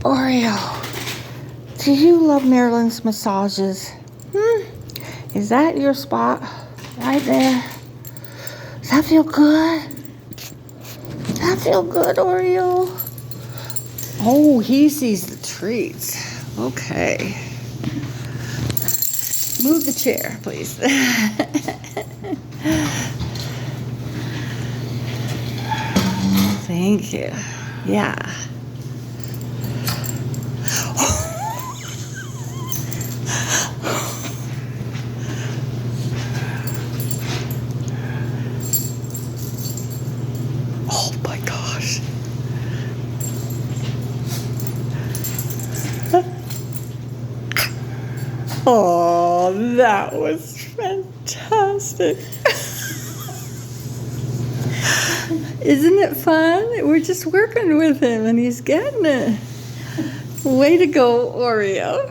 Oreo, do you love Marilyn's massages? Is that your spot right there? Does that feel good? Does that feel good, Oreo? Oh, he sees the treats. Okay. Move the chair, please. Thank you. Yeah. Oh my gosh. Oh, that was fantastic. Isn't it fun? We're just working with him and he's getting it. Way to go, Oreo.